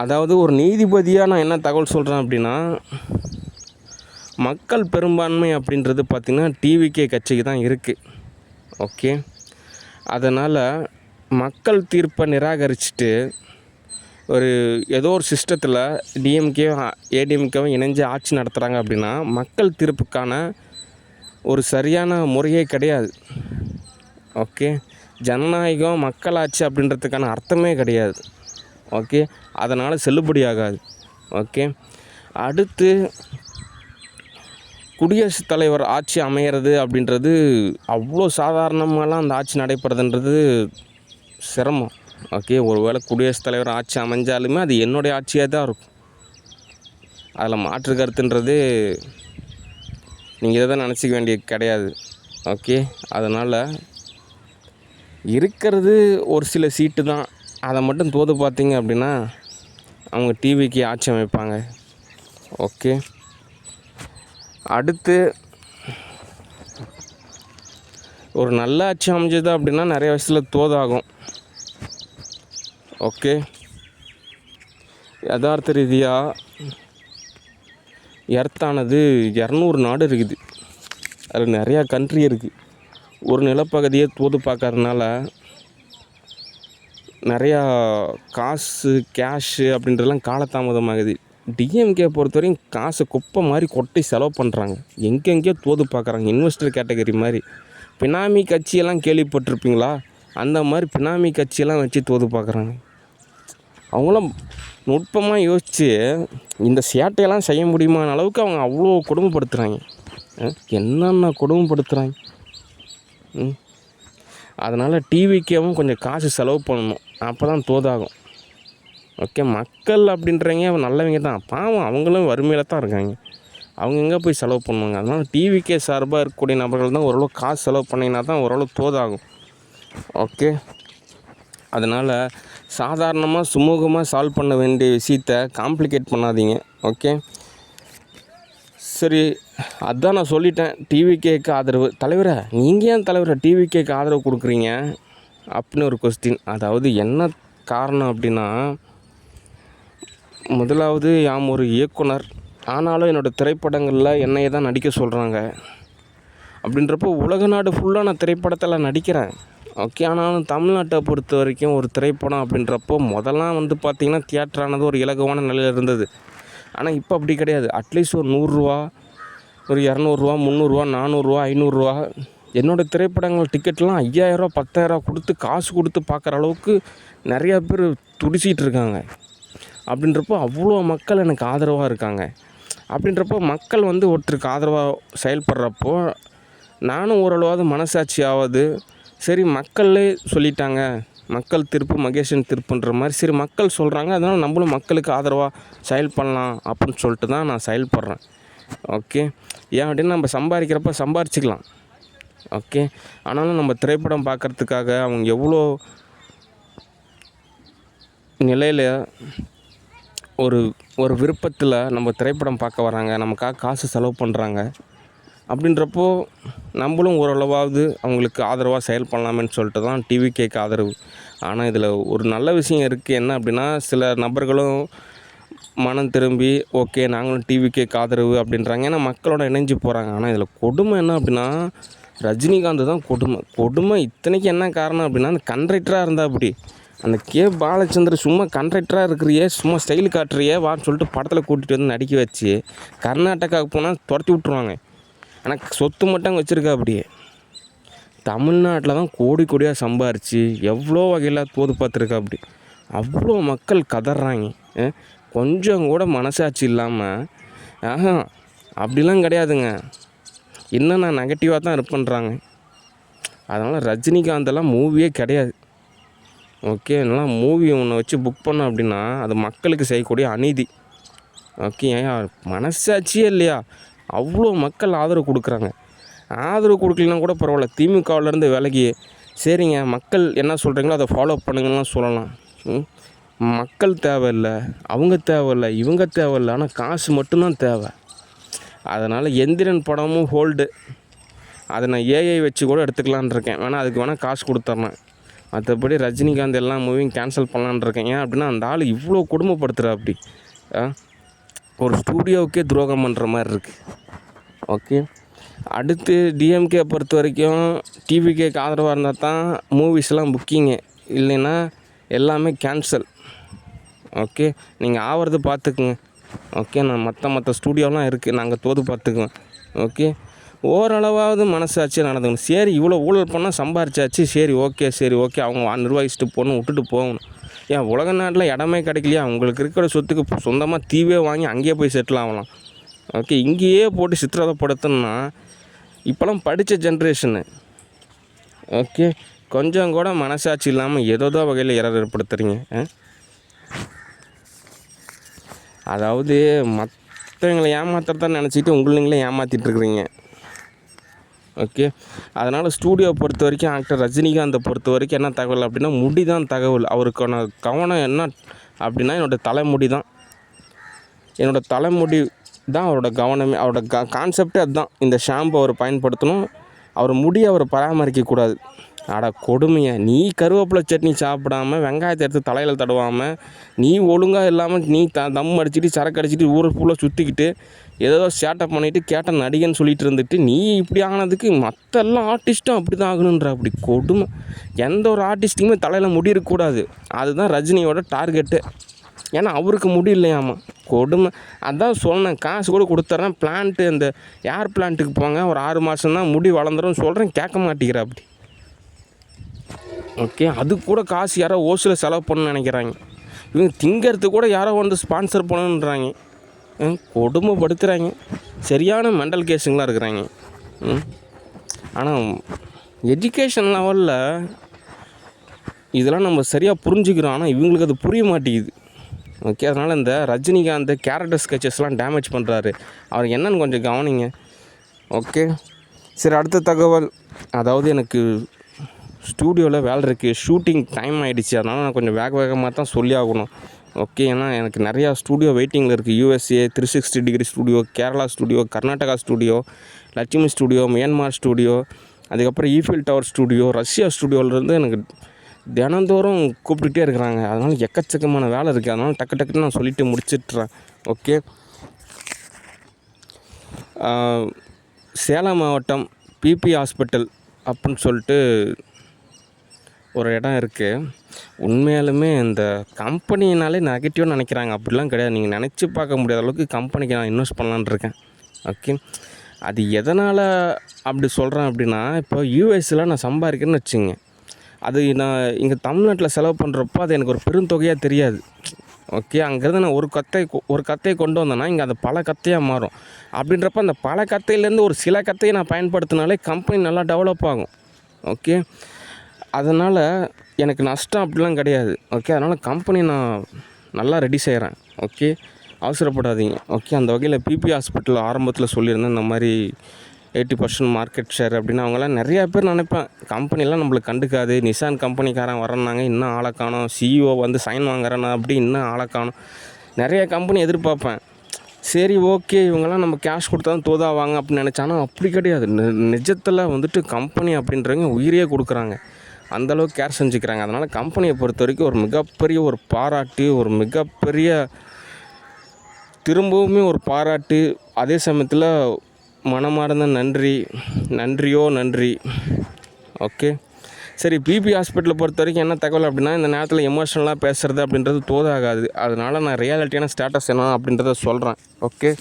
அதாவது ஒரு நீதிபதியாக நான் என்ன தகவல் சொல்கிறேன் அப்படின்னா, மக்கள் பெரும்பான்மை அப்படின்றது பார்த்திங்கன்னா டிவிகே கட்சிக்கு தான் இருக்குது. ஓகே. அதனால் மக்கள் தீர்ப்பை நிராகரிச்சுட்டு ஏதோ ஒரு சிஸ்டத்தில் டிஎம்கேவும் ஏடிஎம்கேவும் இணைஞ்சு ஆட்சி நடத்துகிறாங்க அப்படின்னா, மக்கள் தீர்ப்புக்கான ஒரு சரியான முறையே கிடையாது. ஓகே. ஜனநாயகம் மக்களாட்சி அப்படின்றதுக்கான அர்த்தமே கிடையாது. ஓகே. அதனால் செல்லுபடியாகாது. ஓகே. அடுத்து குடியரசுத் தலைவர் ஆட்சி அமையிறது அப்படின்றது அவ்வளோ சாதாரணமாலாம் அந்த ஆட்சி நடைபெறதுன்றது சிரமம். ஓகே. ஒருவேளை குடியரசுத் தலைவர் ஆட்சி அமைஞ்சாலுமே அது என்னுடைய ஆட்சியாக தான் இருக்கும். அதில் மாற்று கருத்துன்றது நீங்கள் இதை தான் நினச்சிக்க வேண்டியது கிடையாது. ஓகே. அதனால் இருக்கிறது ஒரு சில சீட்டு தான். அதை மட்டும் தோது பார்த்தீங்க அப்படின்னா அவங்க டிவிக்கு ஆட்சி அமைப்பாங்க. ஓகே. அடுத்து ஒரு நல்ல ஆட்சி அமைஞ்சது அப்படின்னா நிறைய விஷயத்தில் தோதாகும். ஓகே. யதார்த்த ரீதியாக எர்த்தானது 200 நாடு இருக்குது. அதில் நிறையா கண்ட்ரி இருக்குது. ஒரு நிலப்பகுதியை தோது பார்க்கறதுனால நிறையா காசு கேஷு அப்படின்றதெல்லாம் காலதாமதமாகுது. டிஎம்கே பொறுத்தவரையும் காசு குப்பை மாதிரி கொட்டி செலவு பண்ணுறாங்க. எங்கெங்கேயோ தோது பார்க்குறாங்க. இன்வெஸ்டர் கேட்டகரி மாதிரி. பினாமி கட்சியெல்லாம் கேள்விப்பட்டிருப்பீங்களா? அந்த மாதிரி பினாமி கட்சியெல்லாம் வச்சு தோது பார்க்குறாங்க. அவங்களாம் நுட்பமாக யோசித்து இந்த சேட்டையெல்லாம் செய்ய முடியுமான அளவுக்கு அவங்க அவ்வளோ கொடுமைப்படுத்துகிறாங்க. என்னென்ன கொடுமைப்படுத்துகிறாங்க. அதனால் டிவிக்கேவும் கொஞ்சம் காசு செலவு பண்ணணும். அப்போ தான் தோதாகும். ஓகே. மக்கள் அப்படின்றவங்க நல்லவங்க தான். பாவம் அவங்களும் வறுமையில் தான் இருக்காங்க. அவங்க எங்கே போய் செலவு பண்ணுவாங்க. அதனால் டிவிகே சார்பாக இருக்கக்கூடிய நபர்கள் தான் ஓரளவு காசு செலவு பண்ணிங்கன்னா தான் ஓரளவு தோதாகும். ஓகே. அதனால் சாதாரணமாக சுமூகமாக சால்வ் பண்ண வேண்டிய விஷயத்தை காம்ப்ளிகேட் பண்ணாதீங்க. ஓகே. சரி, அதான் நான் சொல்லிட்டேன். டிவிகேக்கு ஆதரவு. தலைவரை நீங்கள் ஏன் தலைவரை டிவிகேக்கு ஆதரவு கொடுக்குறீங்க அப்படின்னு ஒரு கொஸ்டின். அதாவது என்ன காரணம் அப்படின்னா, முதலாவது யாம் ஒரு இயக்குனர். ஆனாலும் என்னோடய திரைப்படங்களில் என்னையை தான் நடிக்க சொல்கிறாங்க. அப்படின்றப்போ உலக நாடு ஃபுல்லாக நான் திரைப்படத்தில் நடிக்கிறேன். ஓகே. ஆனாலும் தமிழ்நாட்டை பொறுத்த வரைக்கும் ஒரு திரைப்படம் அப்படின்றப்போ முதல்லாம் பார்த்திங்கன்னா தியேட்டரானது ஒரு இலகுவான நிலையில் இருந்தது. ஆனால் இப்போ அப்படி கிடையாது. அட்லீஸ்ட் ஒரு 100 ரூபா, ஒரு 200 ரூபா, 300 ரூபா, 400 ரூபா, 500 ரூபா. என்னோடய திரைப்படங்கள் டிக்கெட்லாம் 5000 ரூபா, 10000 கொடுத்து காசு கொடுத்து பார்க்குற அளவுக்கு நிறையா பேர் துடிச்சிக்கிட்டு இருக்காங்க. அப்படின்றப்போ அவ்வளோ மக்கள் எனக்கு ஆதரவாக இருக்காங்க. அப்படின்றப்போ மக்கள் ஒருத்தருக்கு ஆதரவாக செயல்படுறப்போ நானும் ஓரளவாவது மனசாட்சியாவது சரி மக்களே சொல்லிட்டாங்க, மக்கள் தீர்ப்பு மகேஷன் தீர்ப்புன்ற மாதிரி சரி மக்கள் சொல்கிறாங்க, அதனால் நம்மளும் மக்களுக்கு ஆதரவாக செயல்படலாம் அப்படின்னு சொல்லிட்டு தான் நான் செயல்படுறேன். ஓகே. ஏன் அப்படின்னு நம்ம சம்பாதிக்கிறப்ப சம்பாரிச்சிக்கலாம். ஓகே. ஆனாலும் நம்ம திரைப்படம் பார்க்குறதுக்காக அவங்க எவ்வளோ நிலையில் ஒரு விருப்பத்தில் நம்ம திரைப்படம் பார்க்க வராங்க, நமக்காக காசு செலவு பண்ணுறாங்க. அப்படின்றப்போ நம்மளும் ஓரளவாவது அவங்களுக்கு ஆதரவாக செயல்படலாமேன்னு சொல்லிட்டு தான் டிவிகேக்கு ஆதரவு. ஆனால் இதில் ஒரு நல்ல விஷயம் இருக்குது. என்ன அப்படின்னா, சில நபர்களும் மனம் திரும்பி ஓகே நாங்களும் டிவிகேக்கு ஆதரவு அப்படின்றாங்க. ஏன்னா மக்களோட இணைஞ்சு போகிறாங்க. ஆனால் இதில் கொடுமை என்ன அப்படின்னா, ரஜினிகாந்த் தான் கொடுமை. இத்தனைக்கு என்ன காரணம் அப்படின்னா, அந்த கண்ட்ரைட்டராக இருந்தால் அப்படி அந்த பாலச்சந்தர் சும்மா கண்ட்ரைட்டராக இருக்கிறியே, சும்மா ஸ்டைல் காட்டுறியே வான்னு சொல்லிட்டு படத்தில் கூட்டிகிட்டு வந்து நடிக்க வச்சு கர்நாடகாவுக்கு போனால் துரத்தி விட்ருவாங்க. ஆனால் சொத்து மட்டும் வச்சுருக்கா. அப்படியே தமிழ்நாட்டில் தான் கோடி கோடியாக சம்பாரித்து எவ்வளோ வகையில் தோது பார்த்துருக்கா. அப்படி அவ்வளோ மக்கள் கதறாங்க. கொஞ்சம் கூட மனசாட்சி இல்லாமல் அப்படிலாம் கிடையாதுங்க, இன்னும் நான் நெகட்டிவாக தான் இருப்பேன்றாங்க. அதனால் ரஜினிகாந்தெல்லாம் மூவியே கிடையாது. ஓகே. நல்லா மூவி ஒன்று வச்சு புக் பண்ணோம் அப்படின்னா அது மக்களுக்கு செய்யக்கூடிய அநீதி. ஓகே. மனசாட்சியே இல்லையா? அவ்வளோ மக்கள் ஆதரவு கொடுக்குறாங்க. ஆதரவு கொடுக்கலனா கூட பரவாயில்ல, திமுகவிலேருந்து விலகி சரிங்க மக்கள் என்ன சொல்கிறீங்களோ அதை ஃபாலோ பண்ணுங்கலாம் சொல்லலாம். மக்கள் தேவையில்லை, அவங்க தேவையில்லை, இவங்க தேவையில்லை, ஆனால் காசு மட்டும்தான் தேவை. அதனால் எந்திரன் படமும் ஹோல்டு, அதை நான் ஏஐ வச்சு கூட எடுத்துக்கலான் இருக்கேன். வேணால் அதுக்கு வேணால் காசு கொடுத்துட்றேன். மற்றபடி ரஜினிகாந்த் எல்லா மூவியும் கேன்சல் பண்ணலான்னு இருக்கேன். ஏன் அப்படின்னா அந்த ஆள் இவ்வளோ கொடுமைப்படுத்துகிறா அப்படி ஒரு ஸ்டூடியோவுக்கே துரோகம் பண்ணுற மாதிரி இருக்குது. ஓகே, அடுத்து டிஎம்கே பொறுத்த வரைக்கும் டிவிகேக்கு ஆதரவாக இருந்தால் தான் மூவிஸ்லாம் புக்கிங்கு, இல்லைன்னா எல்லாமே கேன்சல். ஓகே, நீங்கள் ஆவறது பார்த்துக்குங்க. ஓகே, நான் மற்ற ஸ்டூடியோலாம் இருக்குது, நாங்கள் தோது பார்த்துக்குவேன். ஓகே, ஓரளவாவது மனசாட்சியாக நடந்துக்கணும். சரி, இவ்வளோ ஊழல் பண்ணால் சம்பாரிச்சாச்சு, சரி ஓகே அவங்க நிர்வகிச்சுட்டு போகணும், விட்டுட்டு போகணும். ஏன் உலக நாட்டில் இடமே கிடைக்கலையா? உங்களுக்கு இருக்கிற சொத்துக்கு சொந்தமாக தீவே வாங்கி அங்கேயே போய் செட்டில் ஆகலாம். ஓகே, இங்கேயே போட்டு சித்திரவதைப்படுத்தணும்னா இப்போலாம் படித்த ஜென்ரேஷனு. ஓகே, கொஞ்சம் கூட மனசாட்சி இல்லாமல் ஏதோ வகையில் ஏற்படுத்துறீங்க. அதாவது மற்றவங்களை ஏமாத்துறதான் நினச்சிட்டு உங்களை ஏமாற்றிட்டுருக்குறீங்க. ஓகே, அதனால் ஸ்டூடியோ பொறுத்த வரைக்கும் ஆக்டர் ரஜினிகாந்தை பொறுத்த வரைக்கும் என்ன தகவல் அப்படின்னா முடி தான் தகவல். அவருக்கான கவனம் என்ன அப்படின்னா என்னோடய தலைமுடி தான். என்னோடய தலைமுடி தான் அவரோட கவனமே. அவரோட கான்செப்டே அதுதான். இந்த ஷாம்பு அவர் பயன்படுத்தணும், அவர் முடியை அவர் பராமரிக்கக்கூடாது. அட கொடுமையை, நீ கருவேப்பிலை சட்னி சாப்பிடாமல் வெங்காயத்தை எடுத்து தலையில் தடவாமல் நீ ஒழுங்காக இல்லாமல் நீ தம் அடிச்சுட்டு சரக்கு அடிச்சுட்டு ஊரை ஃபுல்லாக சுற்றிக்கிட்டு ஏதோ சேட்டை பண்ணிவிட்டு கேட்ட நடிகன்னு சொல்லிட்டு இருந்துட்டு நீ இப்படி ஆனதுக்கு மற்ற எல்லா ஆர்டிஸ்ட்டும் அப்படி தான் ஆகணுன்ற அப்படி கொடுமை. எந்த ஒரு ஆர்டிஸ்ட்டுக்குமே தலையில் முடி இருக்கக்கூடாது. அதுதான் ரஜினியோட டார்கெட்டு. ஏன்னா அவருக்கு முடியலையாமா, கொடுமை. அதான் சொன்னேன், காசு கூட கொடுத்துட்றேன், பிளான்ட்டு அந்த ஏர் பிளான்ட்டுக்கு போங்க, ஒரு 6 மாதம்தான் முடி வளர்ந்துடும் சொல்கிறேன், கேட்க மாட்டேங்கிற அப்படி. ஓகே, அதுக்கு கூட காசு யாரோ ஓசில் செலவு பண்ணணும்னு நினைக்கிறாங்க. இவங்க திங்கிறதுக்கு கூட யாரோ வந்து ஸ்பான்சர் பண்ணணுன்றாங்க. கொடுமைப்படுத்துகிறாங்க. சரியான மெண்டல் கேஸுங்களாம் இருக்கிறாங்க. ஆனால் எஜுகேஷன் லெவலில் இதெல்லாம் நம்ம சரியாக புரிஞ்சுக்கிறோம், ஆனால் இவங்களுக்கு அது புரிய மாட்டேங்குது. ஓகே, அதனால் இந்த ரஜினிகாந்த் கேரக்டர் ஸ்கெச்சஸ்லாம் டேமேஜ் பண்ணுறாரு. அவர் என்னன்னு கொஞ்சம் கவனிங்க. ஓகே, சரி, அடுத்த தகவல். அதாவது எனக்கு ஸ்டூடியோவில் வேலை இருக்குது, ஷூட்டிங் டைம் ஆகிடுச்சு. அதனால் நான் கொஞ்சம் வேகமாக தான் சொல்லி ஆகணும். ஓகே, ஏன்னா எனக்கு நிறையா ஸ்டூடியோ வெயிட்டிங்கில் இருக்குது. USA 360 degree studio, Kerala studio, Karnataka studio, Lakshmi studio, Myanmar studio, அதுக்கப்புறம் ஈஃபில் டவர் ஸ்டூடியோ, ரஷ்யா ஸ்டூடியோவிலேருந்து எனக்கு தினந்தோறும் கூப்பிட்டுட்டே இருக்கிறாங்க. அதனால் எக்கச்சக்கமான வேலை இருக்குது. அதனால் டக்குன்னு நான் சொல்லிவிட்டு முடிச்சிட்றேன். ஓகே, சேலம் மாவட்டம் பிபி ஹாஸ்பிட்டல் அப்படின்னு சொல்லிட்டு ஒரு இடம் இருக்குது. உண்மையாலுமே இந்த கம்பெனினாலே நெகட்டிவாக நினைக்கிறாங்க. அப்படிலாம் கிடையாது. நீங்கள் நினச்சி பார்க்க முடியாத அளவுக்கு கம்பெனிக்கு நான் இன்வெஸ்ட் பண்ணலான்னு இருக்கேன். ஓகே, அது எதனால் அப்படி சொல்கிறேன் அப்படின்னா, இப்போ யூஎஸில் நான் சம்பாதிக்கிறேன்னு வச்சுங்க, அது நான் இங்கே தமிழ்நாட்டில் செலவு பண்ணுறப்போ அது எனக்கு ஒரு பெருந்தொகையாக தெரியாது. ஓகே, அங்கேருந்து நான் ஒரு கத்தையை கொண்டு வந்தேன்னா இங்கே அது பல கத்தையாக மாறும். அப்படின்றப்ப அந்த பல கத்தையிலேருந்து ஒரு சில கத்தையை நான் பயன்படுத்தினாலே கம்பெனி நல்லா டெவலப் ஆகும். ஓகே, அதனால் எனக்கு நஷ்டம் அப்படிலாம் கிடையாது. ஓகே, அதனால் கம்பெனி நான் நல்லா ரெடி செய்கிறேன். ஓகே, அவசரப்படாதீங்க. ஓகே, அந்த வகையில் பிபி ஹாஸ்பிட்டல் ஆரம்பத்தில் சொல்லியிருந்தேன் இந்த மாதிரி 80% மார்க்கெட் ஷேர் அப்படின்னு. அவங்களாம் நிறையா பேர் நினைப்பேன் கம்பெனிலாம் நம்மளுக்கு கண்டுக்காது, நிசான் கம்பெனிக்காரன் வரேன்னாங்க, இன்னும் ஆளை காணோம், CEO வந்து சைன் வாங்குறேன்னா அப்படி இன்னும் ஆளை காணோம், நிறைய கம்பெனி எதிர்பார்ப்பேன். சரி, ஓகே, இவங்கெல்லாம் நம்ம கேஷ் கொடுத்தா தான் தோதாவாங்க அப்படின்னு நினச்சானா அப்படி கிடையாது. நிஜத்தில் வந்துட்டு கம்பெனி அப்படின்றவங்க உயிரையே கொடுக்குறாங்க, அந்தளவுக்கு கேர் செஞ்சுக்கிறாங்க. அதனால் கம்பெனியை பொறுத்த வரைக்கும் ஒரு மிகப்பெரிய ஒரு பாராட்டு, ஒரு மிகப்பெரிய திரும்பவுமே ஒரு பாராட்டு, அதே சமயத்தில் மனமார்ந்த நன்றி. ஓகே, சரி, பிபி ஹாஸ்பிட்டலை பொறுத்த வரைக்கும் என்ன தகவல் அப்படின்னா, இந்த நேரத்தில் எமோஷனலாக பேசுகிறது அப்படின்றது தோதாகாது. அதனால் நான் ரியாலிட்டியான ஸ்டேட்டஸ் என்ன அப்படின்றத சொல்கிறேன். ஓகே.